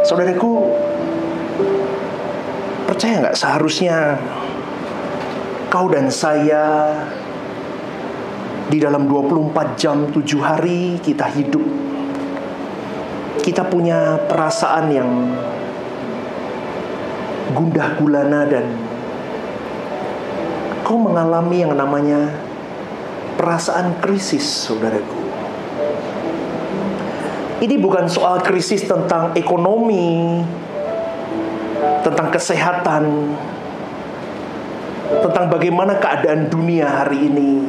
Saudaraku, percaya nggak seharusnya kau dan saya di dalam 24 jam 7 hari kita hidup, kita punya perasaan yang gundah gulana dan kau mengalami yang namanya perasaan krisis, saudaraku. Ini bukan soal krisis tentang ekonomi, tentang kesehatan, tentang bagaimana keadaan dunia hari ini,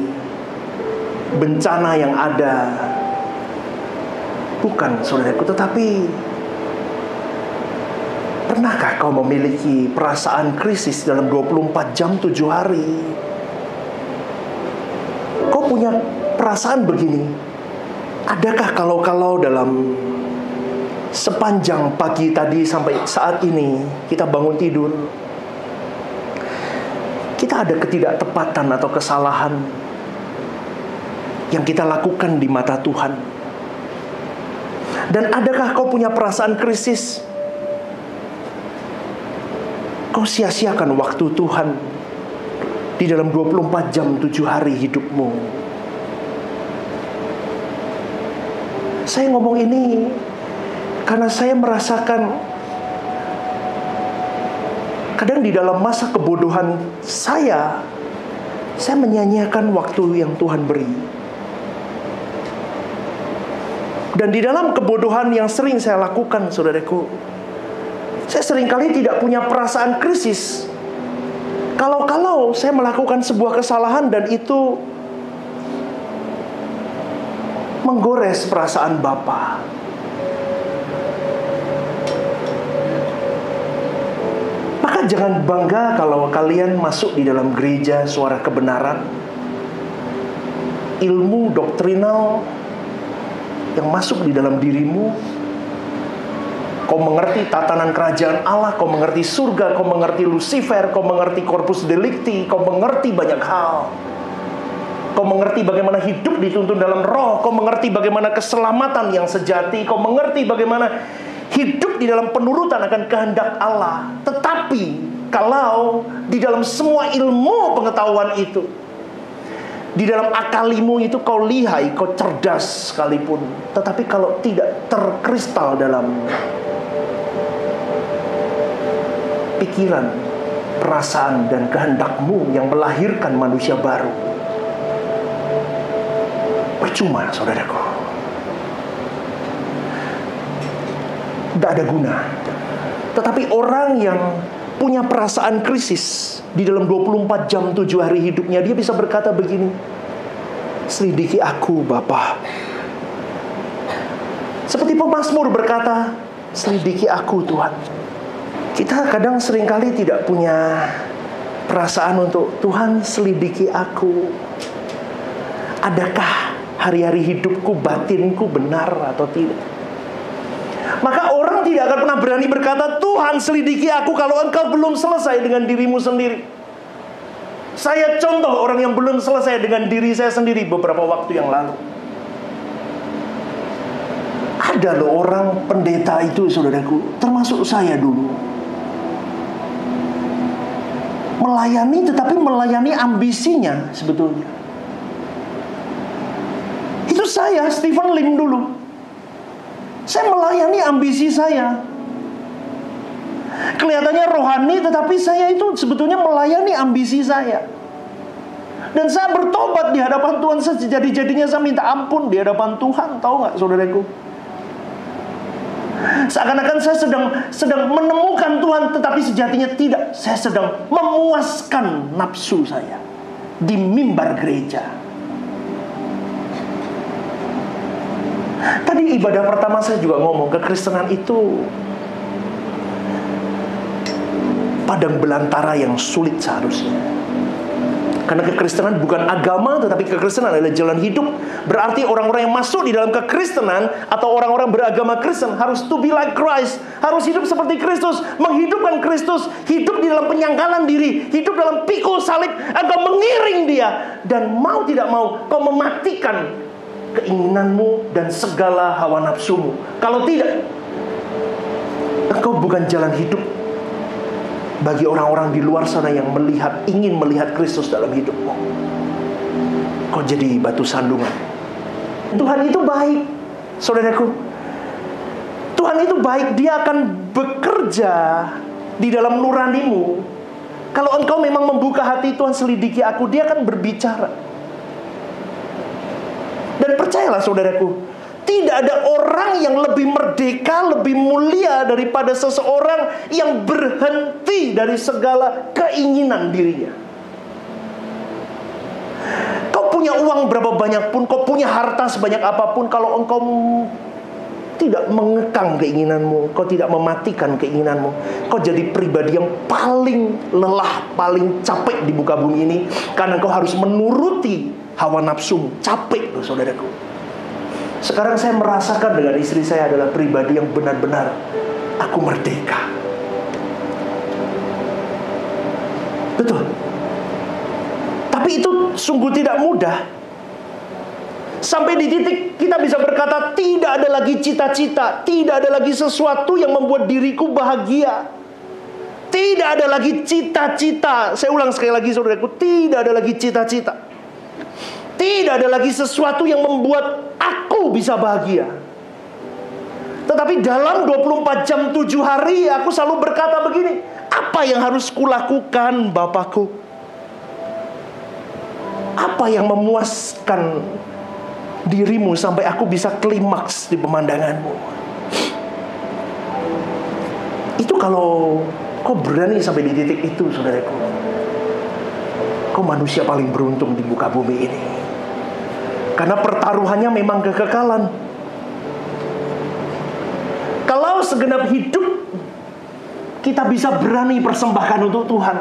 bencana yang ada. Bukan, saudaraku, tetapi pernahkah kau memiliki perasaan krisis dalam 24 jam 7 hari? Kau punya perasaan begini. Adakah kalau dalam sepanjang pagi tadi sampai saat ini kita bangun tidur, kita ada ketidaktepatan atau kesalahan yang kita lakukan di mata Tuhan? Dan adakah kau punya perasaan krisis? Kau sia-siakan waktu Tuhan di dalam 24 jam 7 hari hidupmu. Saya ngomong ini karena saya merasakan kadang di dalam masa kebodohan saya menyanyiakan waktu yang Tuhan beri. Dan di dalam kebodohan yang sering saya lakukan, saudaraku, saya seringkali tidak punya perasaan krisis. Kalau saya melakukan sebuah kesalahan dan itu menggores perasaan Bapa. Maka jangan bangga kalau kalian masuk di dalam gereja suara kebenaran, ilmu doktrinal yang masuk di dalam dirimu. Kau mengerti tatanan kerajaan Allah, kau mengerti surga, kau mengerti Lucifer, kau mengerti corpus delicti, kau mengerti banyak hal. Kau mengerti bagaimana hidup dituntun dalam roh. Kau mengerti bagaimana keselamatan yang sejati. Kau mengerti bagaimana hidup di dalam penurutan akan kehendak Allah. Tetapi kalau di dalam semua ilmu pengetahuan itu, di dalam akalimu itu kau lihai, kau cerdas sekalipun, tetapi kalau tidak terkristal dalam pikiran, perasaan, dan kehendakmu yang melahirkan manusia baru, percuma, saudaraku. Tidak ada guna. Tetapi orang yang punya perasaan krisis di dalam 24 jam 7 hari hidupnya, dia bisa berkata begini, selidiki aku, Bapa. Seperti pemazmur berkata, selidiki aku, Tuhan. Kita kadang seringkali tidak punya perasaan untuk Tuhan, selidiki aku. Adakah hari-hari hidupku, batinku benar atau tidak? Maka orang tidak akan pernah berani berkata, Tuhan selidiki aku, kalau engkau belum selesai dengan dirimu sendiri. Saya contoh orang yang belum selesai dengan diri saya sendiri beberapa waktu yang lalu. Ada loh orang pendeta itu, saudaraku, termasuk saya dulu, melayani, tetapi melayani ambisinya sebetulnya. Itu saya, Stephen Lim dulu. Saya melayani ambisi saya. Kelihatannya rohani, tetapi saya itu sebetulnya melayani ambisi saya. Dan saya bertobat di hadapan Tuhan. Sejadi-jadinya saya minta ampun di hadapan Tuhan. Tahu gak, saudaraku? Seakan-akan saya sedang menemukan Tuhan, tetapi sejatinya tidak. Saya sedang memuaskan nafsu saya di mimbar gereja. Tadi ibadah pertama saya juga ngomong, kekristenan itu padang belantara yang sulit seharusnya. Karena kekristenan bukan agama, tetapi kekristenan adalah jalan hidup. Berarti orang-orang yang masuk di dalam kekristenan atau orang-orang beragama Kristen harus to be like Christ, harus hidup seperti Kristus, menghidupkan Kristus, hidup di dalam penyangkalan diri, hidup dalam pikul salib, agar mengiring dia. Dan mau tidak mau kau mematikan keinginanmu dan segala hawa nafsumu. Kalau tidak, Engkau bukan jalan hidup bagi orang-orang di luar sana yang ingin melihat Kristus dalam hidupmu. Kau jadi batu sandungan. Tuhan itu baik, saudaraku. Tuhan itu baik. Dia akan bekerja di dalam nuranimu. Kalau engkau memang membuka hati, Tuhan selidiki aku, Dia akan berbicara. Dan percayalah saudaraku, tidak ada orang yang lebih merdeka, lebih mulia daripada seseorang yang berhenti dari segala keinginan dirinya. Kau punya uang berapa banyak pun, kau punya harta sebanyak apapun, kalau engkau tidak mengekang keinginanmu, kau tidak mematikan keinginanmu, kau jadi pribadi yang paling lelah, paling capek di muka bumi ini. Karena kau harus menuruti hawa nafsu. Capek loh saudaraku. Sekarang saya merasakan dengan istri saya adalah pribadi yang benar-benar aku merdeka. Betul. Tapi itu sungguh tidak mudah. Sampai di titik kita bisa berkata, tidak ada lagi cita-cita, tidak ada lagi sesuatu yang membuat diriku bahagia. Tidak ada lagi cita-cita. Saya ulang sekali lagi saudaraku, tidak ada lagi cita-cita. Tidak ada lagi sesuatu yang membuat aku bisa bahagia. Tetapi dalam 24 jam 7 hari aku selalu berkata begini, apa yang harus kulakukan Bapakku? Apa yang memuaskan dirimu sampai aku bisa klimaks di pemandanganmu? Itu kalau kau berani sampai di titik itu, saudaraku, kau manusia paling beruntung di muka bumi ini. Karena pertaruhannya memang kekekalan. Kalau segenap hidup kita bisa berani persembahkan untuk Tuhan,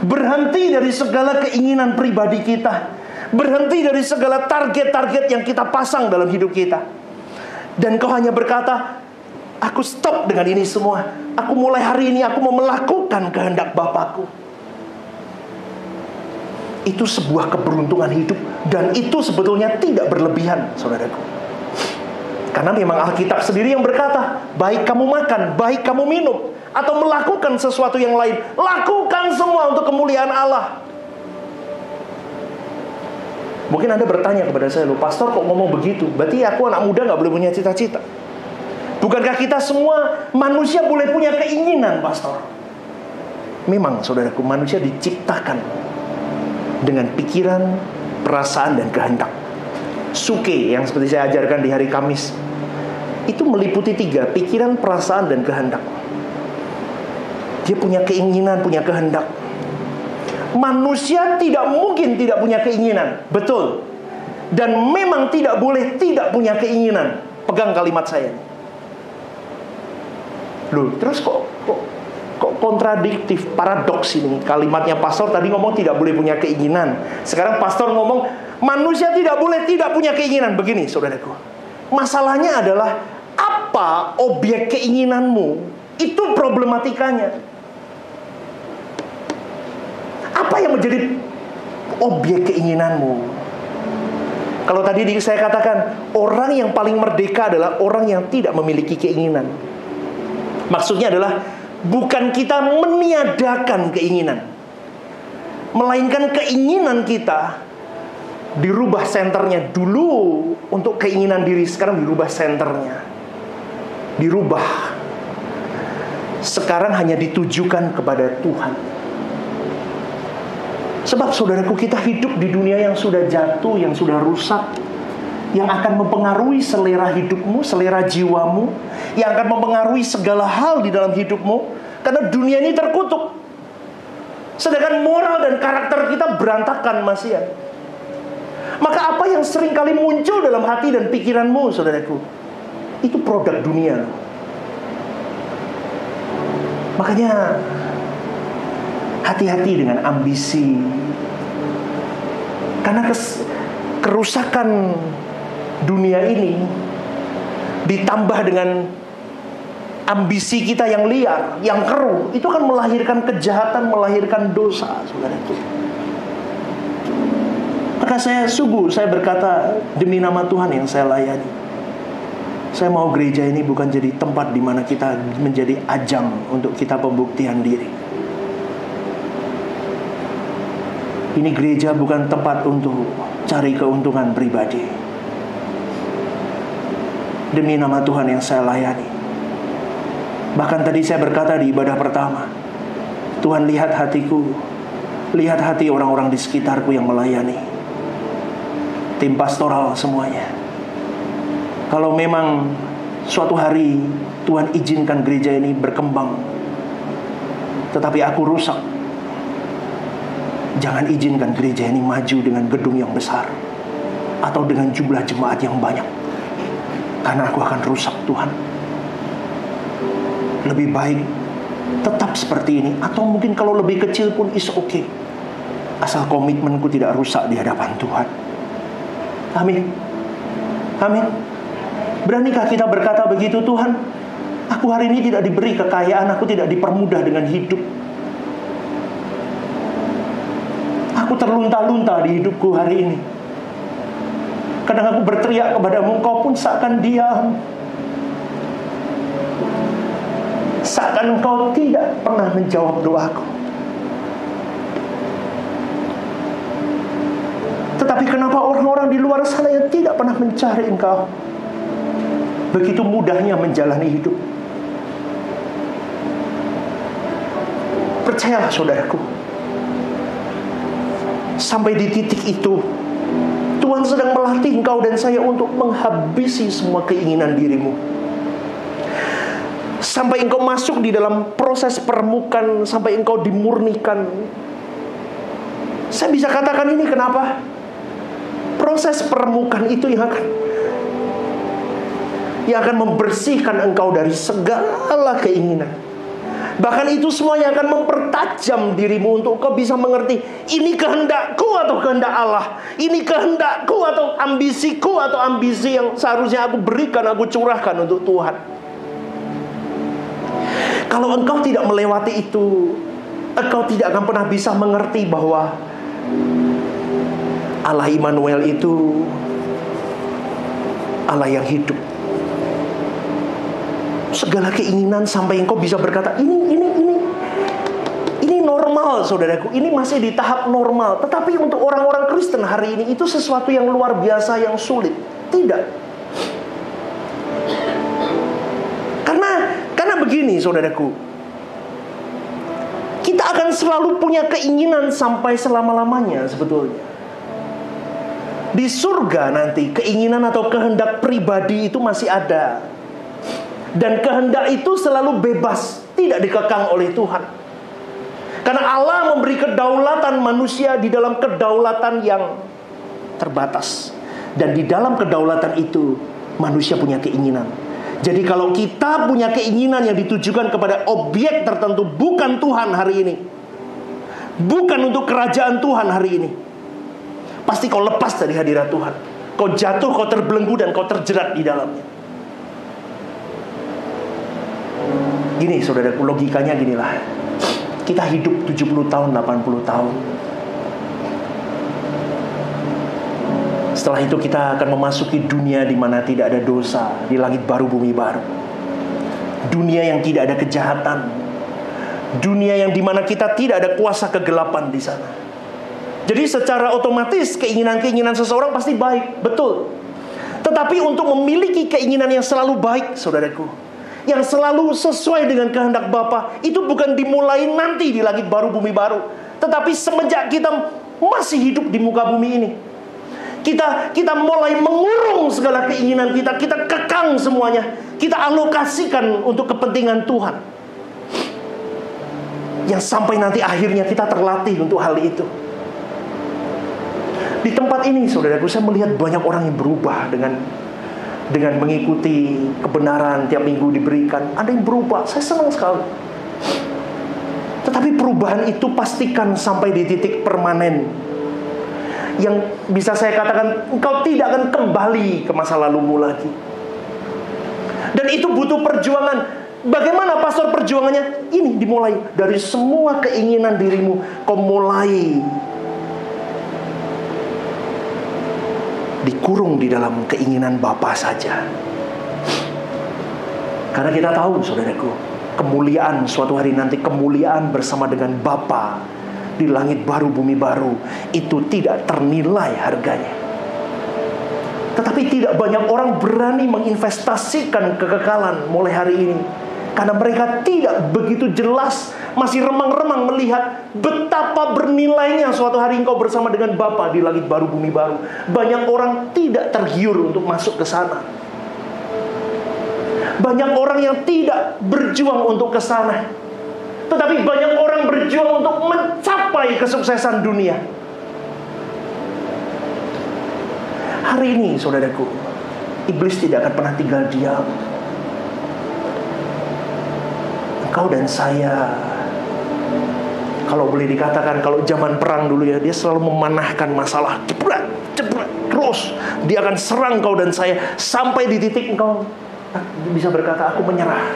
berhenti dari segala keinginan pribadi kita, berhenti dari segala target-target yang kita pasang dalam hidup kita, dan kau hanya berkata, aku stop dengan ini semua, aku mulai hari ini aku mau melakukan kehendak Bapakku. Itu sebuah keberuntungan hidup. Dan itu sebetulnya tidak berlebihan, saudaraku. Karena memang Alkitab sendiri yang berkata, baik kamu makan, baik kamu minum, atau melakukan sesuatu yang lain, lakukan semua untuk kemuliaan Allah. Mungkin Anda bertanya kepada saya, loh pastor kok ngomong begitu? Berarti aku anak muda gak boleh punya cita-cita? Bukankah kita semua manusia boleh punya keinginan, pastor? Memang saudaraku, manusia diciptakan dengan pikiran, perasaan, dan kehendak. Suke yang seperti saya ajarkan di hari Kamis, itu meliputi 3, pikiran, perasaan, dan kehendak. Dia punya keinginan, punya kehendak. Manusia tidak mungkin tidak punya keinginan, betul. Dan memang tidak boleh tidak punya keinginan. Pegang kalimat saya. Loh, terus kok kontradiktif, paradoks ini. Kalimatnya pastor tadi ngomong tidak boleh punya keinginan. Sekarang pastor ngomong manusia tidak boleh tidak punya keinginan. Begini saudaraku, masalahnya adalah apa objek keinginanmu? Itu problematikanya. Apa yang menjadi objek keinginanmu? Kalau tadi saya katakan, orang yang paling merdeka adalah orang yang tidak memiliki keinginan. Maksudnya adalah bukan kita meniadakan keinginan, melainkan keinginan kita dirubah senternya. Dulu untuk keinginan diri, sekarang dirubah senternya. Dirubah. Sekarang hanya ditujukan kepada Tuhan. Sebab saudaraku, kita hidup di dunia yang sudah jatuh, yang sudah rusak, yang akan mempengaruhi selera hidupmu, selera jiwamu, yang akan mempengaruhi segala hal di dalam hidupmu. Karena dunia ini terkutuk. Sedangkan moral dan karakter kita berantakan, Mas Ian. Maka apa yang sering kali muncul dalam hati dan pikiranmu, saudaraku, itu produk dunia. Makanya hati-hati dengan ambisi. Karena kerusakan dunia ini ditambah dengan ambisi kita yang liar, yang keruh, itu akan melahirkan kejahatan, melahirkan dosa, saudaraku. Maka saya berkata, demi nama Tuhan yang saya layani, Saya mau gereja ini bukan jadi tempat di mana kita menjadi ajang untuk kita pembuktian diri. Ini gereja bukan tempat untuk cari keuntungan pribadi. Demi nama Tuhan yang saya layani. Bahkan tadi saya berkata di ibadah pertama, Tuhan lihat hatiku, lihat hati orang-orang di sekitarku yang melayani. Tim pastoral semuanya. Kalau memang suatu hari Tuhan izinkan gereja ini berkembang, tetapi aku rusak, jangan izinkan gereja ini maju dengan gedung yang besar atau dengan jumlah jemaat yang banyak, karena aku akan rusak Tuhan. Lebih baik tetap seperti ini, atau mungkin kalau lebih kecil pun is okay, asal komitmenku tidak rusak di hadapan Tuhan. Amin. Amin. Beranikah kita berkata begitu? Tuhan, aku hari ini tidak diberi kekayaan, aku tidak dipermudah dengan hidup, aku terlunta-lunta di hidupku hari ini. Kadang aku berteriak kepadamu, Engkau pun seakan diam, seakan Engkau tidak pernah menjawab doaku. Tetapi kenapa orang-orang di luar sana yang tidak pernah mencari Engkau begitu mudahnya menjalani hidup? Percayalah saudaraku, sampai di titik itu Tuhan sedang melatih engkau dan saya untuk menghabisi semua keinginan dirimu. Sampai engkau masuk di dalam proses permukaan, sampai engkau dimurnikan. Saya bisa katakan ini kenapa? Proses permukaan itu yang akan membersihkan engkau dari segala keinginan. Bahkan itu semuanya akan mempertajam dirimu untuk kau bisa mengerti, ini kehendakku atau kehendak Allah, ini kehendakku atau ambisiku atau ambisi yang seharusnya aku berikan, aku curahkan untuk Tuhan. Kalau engkau tidak melewati itu, engkau tidak akan pernah bisa mengerti bahwa Allah Immanuel itu Allah yang hidup. Segala keinginan sampai engkau bisa berkata, ini normal saudaraku, ini masih di tahap normal. Tetapi untuk orang-orang Kristen hari ini itu sesuatu yang luar biasa, yang sulit. Tidak. Karena begini saudaraku, kita akan selalu punya keinginan sampai selama-lamanya sebetulnya. Di surga nanti keinginan atau kehendak pribadi itu masih ada. Dan kehendak itu selalu bebas, tidak dikekang oleh Tuhan. Karena Allah memberi kedaulatan manusia di dalam kedaulatan yang terbatas. Dan di dalam kedaulatan itu manusia punya keinginan. Jadi kalau kita punya keinginan yang ditujukan kepada objek tertentu, bukan Tuhan hari ini, bukan untuk kerajaan Tuhan hari ini, pasti kau lepas dari hadirat Tuhan. Kau jatuh, kau terbelenggu, dan kau terjerat di dalamnya. Gini saudaraku, logikanya ginilah. Kita hidup 70 tahun, 80 tahun. Setelah itu kita akan memasuki dunia di mana tidak ada dosa, di langit baru, bumi baru. Dunia yang tidak ada kejahatan. Dunia yang di mana kita tidak ada kuasa kegelapan di sana. Jadi secara otomatis keinginan-keinginan seseorang pasti baik, betul. Tetapi untuk memiliki keinginan yang selalu baik, saudaraku, yang selalu sesuai dengan kehendak Bapa, itu bukan dimulai nanti di langit baru, bumi baru, tetapi semenjak kita masih hidup di muka bumi ini. Kita mulai mengurung segala keinginan kita kekang semuanya, kita alokasikan untuk kepentingan Tuhan. Yang sampai nanti akhirnya kita terlatih untuk hal itu. Di tempat ini, saudaraku, saya melihat banyak orang yang berubah dengan mengikuti kebenaran tiap minggu diberikan. Ada yang berubah, saya senang sekali. Tetapi perubahan itu pastikan sampai di titik permanen, yang bisa saya katakan engkau tidak akan kembali ke masa lalumu lagi. Dan itu butuh perjuangan. Bagaimana pastor perjuangannya? Ini dimulai dari semua keinginan dirimu. Kau mulai dikurung di dalam keinginan Bapa saja. Karena kita tahu, saudaraku, kemuliaan suatu hari nanti, kemuliaan bersama dengan Bapa di langit baru, bumi baru, itu tidak ternilai harganya. Tetapi tidak banyak orang berani menginvestasikan kekekalan mulai hari ini, karena mereka tidak begitu jelas, masih remang-remang melihat betapa bernilainya suatu hari engkau bersama dengan Bapa di langit baru, bumi baru. Banyak orang tidak tergiur untuk masuk ke sana. Banyak orang yang tidak berjuang untuk ke sana. Tetapi banyak orang berjuang untuk mencapai kesuksesan dunia. Hari ini, saudaraku, iblis tidak akan pernah tinggal diam. Engkau dan saya, kalau boleh dikatakan, kalau zaman perang dulu ya, dia selalu memanahkan masalah, jebret, terus dia akan serang kau dan saya sampai di titik engkau bisa berkata, aku menyerah.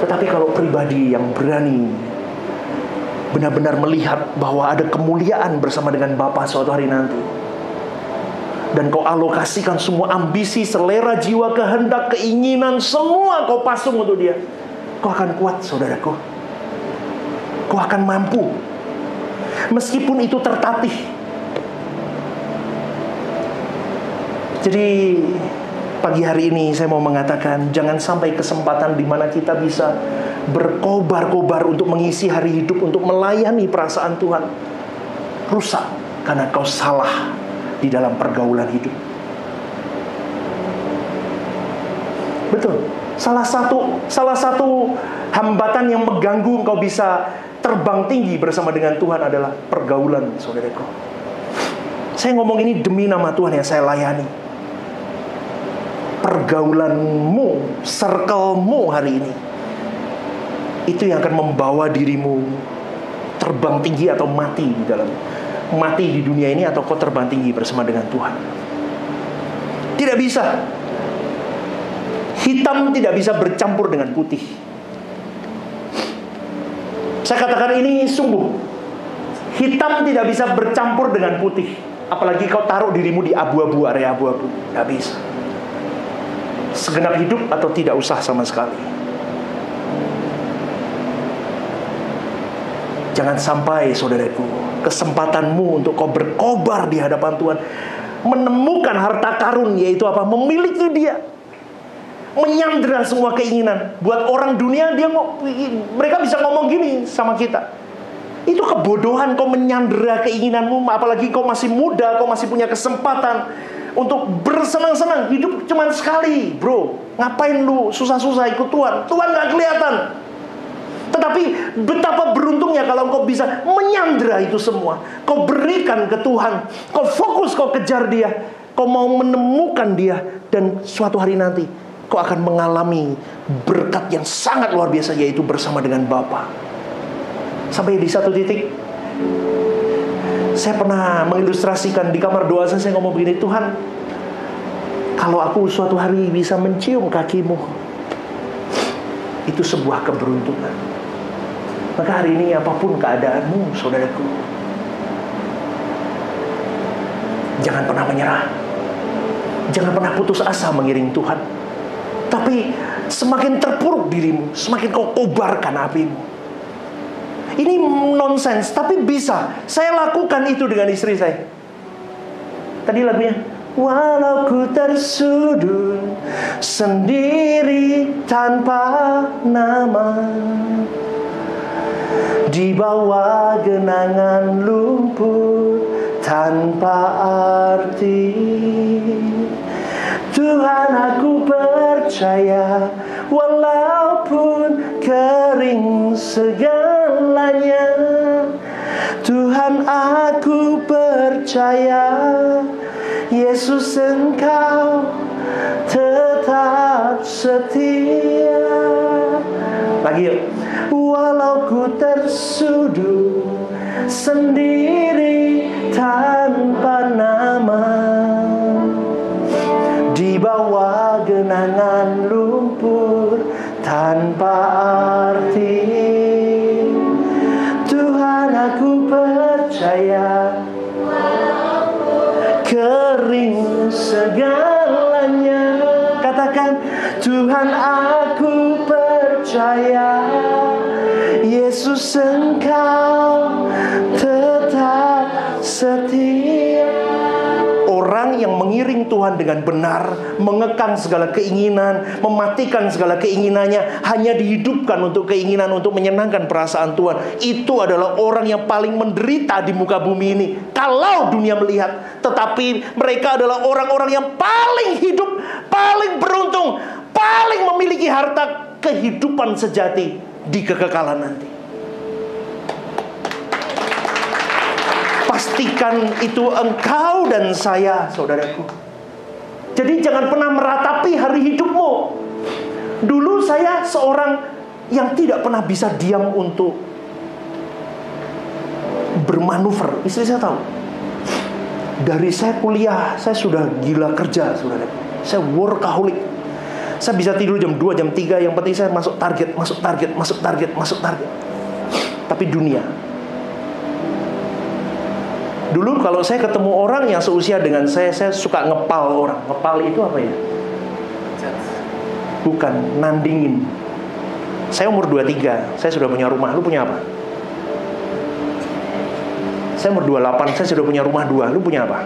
Tetapi kalau pribadi yang berani benar-benar melihat bahwa ada kemuliaan bersama dengan Bapa suatu hari nanti, dan kau alokasikan semua ambisi, selera jiwa, kehendak, keinginan, semua kau pasung untuk dia, kau akan kuat, saudaraku. Kau akan mampu, meskipun itu tertatih. Jadi pagi hari ini saya mau mengatakan, jangan sampai kesempatan di mana kita bisa berkobar-kobar untuk mengisi hari hidup, untuk melayani perasaan Tuhan, rusak karena kau salah di dalam pergaulan hidup. Betul. Salah satu hambatan yang mengganggu engkau bisa terbang tinggi bersama dengan Tuhan adalah pergaulan, saudaraku. Saya ngomong ini demi nama Tuhan yang saya layani. Pergaulanmu, circle-mu hari ini, itu yang akan membawa dirimu terbang tinggi atau mati di dunia ini, atau kau terbang tinggi bersama dengan Tuhan. Tidak bisa. Hitam tidak bisa bercampur dengan putih. Saya katakan ini sungguh. Hitam tidak bisa bercampur dengan putih. Apalagi kau taruh dirimu di abu-abu, area abu-abu. Tidak bisa. Segenap hidup atau tidak usah sama sekali. Jangan sampai, saudaraku, kesempatanmu untuk kau berkobar di hadapan Tuhan, menemukan harta karun, yaitu apa? Memiliki dia, menyandera semua keinginan. Buat orang dunia, mereka bisa ngomong gini sama kita, itu kebodohan kau menyandera keinginanmu. Apalagi kau masih muda, kau masih punya kesempatan untuk bersenang-senang. Hidup cuma sekali, bro. Ngapain lu susah-susah ikut Tuhan? Tuhan gak kelihatan. Tetapi betapa beruntungnya kalau kau bisa menyandera itu semua, kau berikan ke Tuhan, kau fokus, kau kejar dia, kau mau menemukan dia, dan suatu hari nanti kau akan mengalami berkat yang sangat luar biasa, yaitu bersama dengan Bapa. Sampai di satu titik, saya pernah mengilustrasikan di kamar doa saya ngomong begini, Tuhan, kalau aku suatu hari bisa mencium kakimu, itu sebuah keberuntungan. Maka hari ini apapun keadaanmu, saudaraku, jangan pernah menyerah. Jangan pernah putus asa mengiring Tuhan. Tapi semakin terpuruk dirimu, semakin kau kobarkan apimu. Ini nonsens, tapi bisa. Saya lakukan itu dengan istri saya. Tadi lagunya, walau ku tersudut sendiri tanpa nama, di bawah genangan lumpur tanpa arti, Tuhan aku percaya, walaupun kering segalanya, Tuhan aku percaya, Yesus engkau tetap setia. Lagi yuk. Walau ku tersudut sendiri tanpa nama, di bawah genangan lumpur tanpa arti, Tuhan aku percaya, kering segalanya. Katakan katakan, Tuhan aku percaya, Yesus Engkau tetap setia. Orang yang mengiring Tuhan dengan benar, mengekang segala keinginan, mematikan segala keinginannya, hanya dihidupkan untuk keinginan untuk menyenangkan perasaan Tuhan, itu adalah orang yang paling menderita di muka bumi ini kalau dunia melihat. Tetapi mereka adalah orang-orang yang paling hidup, paling beruntung, paling memiliki harta kehidupan sejati di kekekalan nanti. Pastikan itu engkau dan saya, saudaraku. Jadi jangan pernah meratapi hari hidupmu. Dulu saya seorang yang tidak pernah bisa diam untuk bermanuver. Istri saya tahu. Dari saya kuliah, saya sudah gila kerja, saudaraku. Saya workaholic. Saya bisa tidur jam 2, jam 3. Yang penting saya masuk target, masuk target, masuk target, masuk target. Tapi dunia. Dulu kalau saya ketemu orang yang seusia dengan saya suka ngepal orang. Ngepal itu apa ya? Bukan, nandingin. Saya umur 23, saya sudah punya rumah. Lu punya apa? Saya umur 28, saya sudah punya rumah 2. Lu punya apa?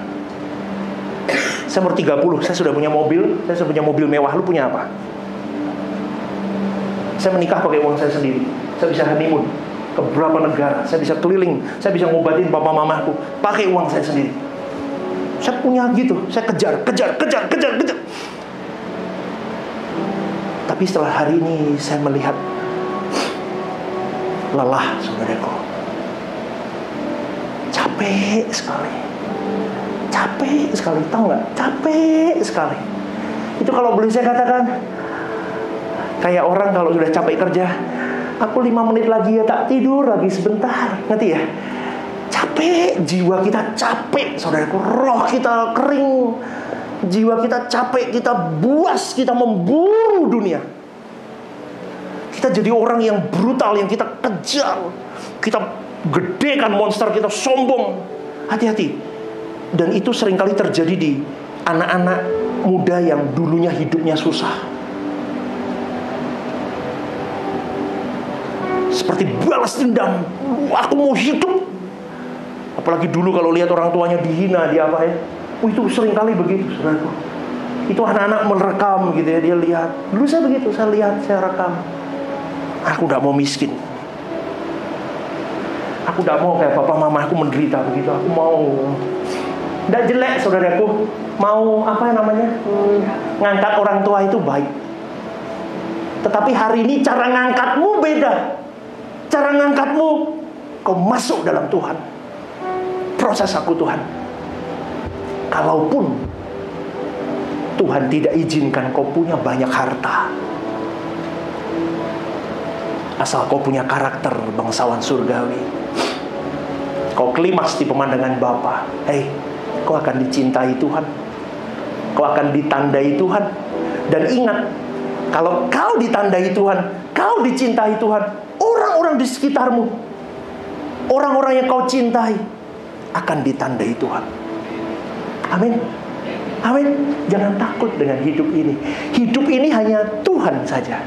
Saya umur 30, saya sudah punya mobil. Saya sudah punya mobil mewah. Lu punya apa? Saya menikah pakai uang saya sendiri. Saya bisa honeymoon ke beberapa negara, saya bisa keliling, saya bisa ngobatin papa mamaku pakai uang saya sendiri. Saya punya gitu, saya kejar. Tapi setelah hari ini saya melihat lelah, saudaraku. Capek sekali, tahu nggak? Capek sekali. Itu kalau boleh saya katakan, kayak orang kalau sudah capek kerja, aku 5 menit lagi ya tak tidur lagi sebentar. Ngerti ya? Capek, jiwa kita capek, saudaraku. Roh kita kering, jiwa kita capek, kita buas, kita memburu dunia. Kita jadi orang yang brutal, yang kita kejar. Kita gedekan monster, kita sombong. Hati-hati. Dan itu seringkali terjadi di anak-anak muda yang dulunya hidupnya susah. Seperti balas dendam, aku mau hidup. Apalagi dulu kalau lihat orang tuanya dihina, dia apa ya? Itu sering kali begitu, saudaraku. Itu anak-anak merekam gitu ya, dia lihat. Dulu saya begitu, saya lihat, saya rekam. Aku gak mau miskin. Aku gak mau kayak papa mama aku menderita begitu. Aku mau gak jelek, saudaraku. Mau apa namanya? Ngangkat orang tua itu baik. Tetapi hari ini cara ngangkatmu beda. Cara ngangkatmu, kau masuk dalam Tuhan. Proses aku Tuhan. Kalaupun Tuhan tidak izinkan kau punya banyak harta, asal kau punya karakter bangsawan surgawi, kau klimaks di pemandangan Bapa, kau akan dicintai Tuhan. Kau akan ditandai Tuhan. Dan ingat, kalau kau ditandai Tuhan, kau dicintai Tuhan, orang-orang di sekitarmu, orang-orang yang kau cintai akan ditandai Tuhan. Amin. Amin. Jangan takut dengan hidup ini. Hidup ini hanya Tuhan saja.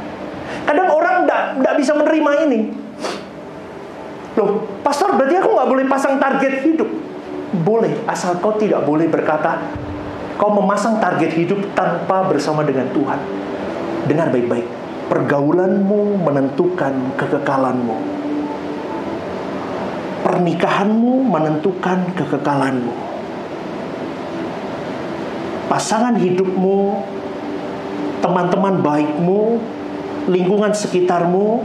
Kadang orang tidak bisa menerima ini. Loh, pastor, berarti aku gak boleh pasang target hidup. Boleh, asal kau tidak boleh berkata kau memasang target hidup tanpa bersama dengan Tuhan. Dengar baik-baik. Pergaulanmu menentukan kekekalanmu. Pernikahanmu menentukan kekekalanmu. Pasangan hidupmu, teman-teman baikmu, lingkungan sekitarmu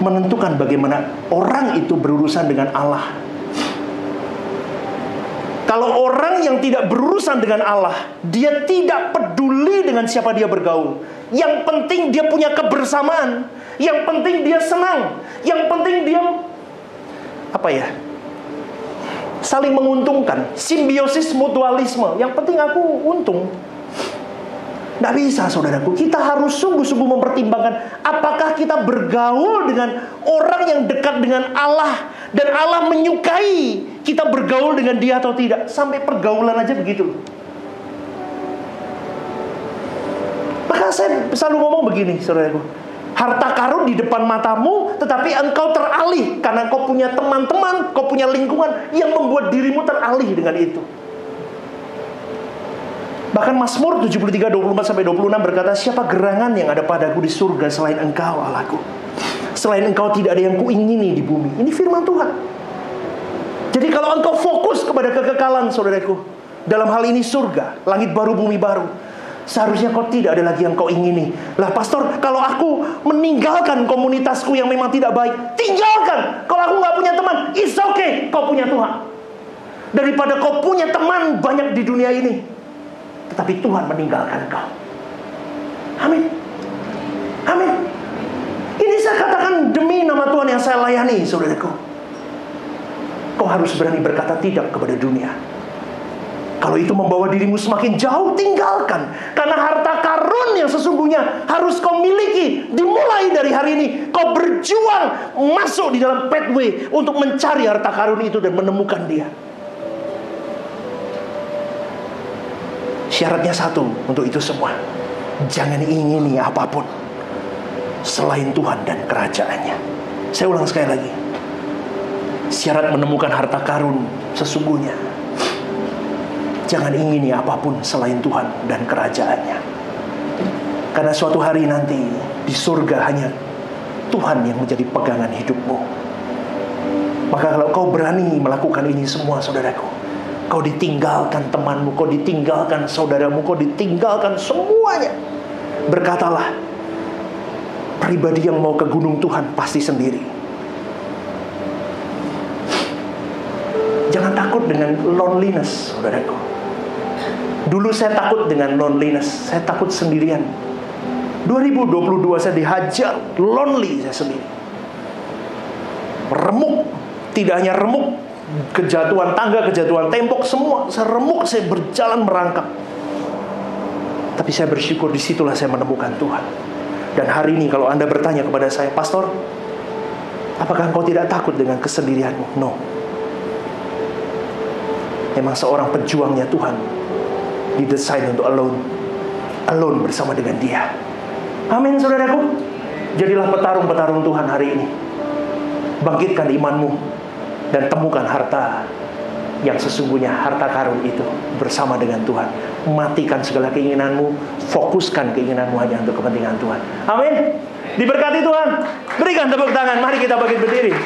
menentukan bagaimana orang itu berurusan dengan Allah. Kalau orang yang tidak berurusan dengan Allah, dia tidak peduli dengan siapa dia bergaul. Yang penting dia punya kebersamaan. Yang penting dia senang. Yang penting dia saling menguntungkan. Simbiosis mutualisme. Yang penting aku untung. Tidak bisa, saudaraku. Kita harus sungguh-sungguh mempertimbangkan apakah kita bergaul dengan orang yang dekat dengan Allah, dan Allah menyukai kita bergaul dengan dia atau tidak. Sampai pergaulan aja begitu. saya selalu ngomong begini, saudaraku. Harta karun di depan matamu, tetapi engkau teralih karena kau punya teman-teman, kau punya lingkungan yang membuat dirimu teralih dengan itu. Bahkan Mazmur 73, 24-26 berkata, siapa gerangan yang ada padaku di surga selain engkau, Allahku? Selain engkau tidak ada yang kuingini di bumi. Ini firman Tuhan. Jadi kalau engkau fokus kepada kekekalan, saudaraku, dalam hal ini surga, langit baru, bumi baru, seharusnya kau tidak ada lagi yang kau ingini. Lah pastor, kalau aku meninggalkan komunitasku yang memang tidak baik, tinggalkan. Kalau aku gak punya teman, it's okay, kau punya Tuhan. Daripada kau punya teman banyak di dunia ini, tetapi Tuhan meninggalkan kau. Amin. Amin. Ini saya katakan demi nama Tuhan yang saya layani, saudaraku. Kau harus berani berkata tidak kepada dunia. Kalau itu membawa dirimu semakin jauh, tinggalkan. Karena harta karun yang sesungguhnya harus kau miliki. Dimulai dari hari ini, kau berjuang masuk di dalam pathway untuk mencari harta karun itu dan menemukan dia. Syaratnya satu untuk itu semua. Jangan ingini apapun selain Tuhan dan kerajaannya. Saya ulang sekali lagi. Syarat menemukan harta karun sesungguhnya, jangan ingini apapun selain Tuhan dan kerajaannya. Karena suatu hari nanti di surga hanya Tuhan yang menjadi pegangan hidupmu. Maka kalau kau berani melakukan ini semua, saudaraku, kau ditinggalkan temanmu, kau ditinggalkan saudaramu, kau ditinggalkan semuanya. Berkatalah, pribadi yang mau ke gunung Tuhan pasti sendiri. Jangan takut dengan loneliness, saudaraku. Dulu saya takut dengan loneliness, saya takut sendirian. 2022 saya dihajar, lonely saya sendiri. Remuk, tidak hanya remuk, kejatuhan tangga, kejatuhan tembok, semua saya remuk, saya berjalan merangkak. Tapi saya bersyukur disitulah saya menemukan Tuhan. Dan hari ini kalau Anda bertanya kepada saya, pastor, apakah engkau tidak takut dengan kesendirianmu? No. Memang seorang pejuangnya Tuhan didesain untuk alone bersama dengan Dia. Amin, saudaraku. Jadilah petarung-petarung Tuhan hari ini. Bangkitkan imanmu dan temukan harta yang sesungguhnya, harta karun itu bersama dengan Tuhan. Matikan segala keinginanmu, fokuskan keinginanmu hanya untuk kepentingan Tuhan. Amin. Diberkati Tuhan. Berikan tepuk tangan. Mari kita bangkit berdiri.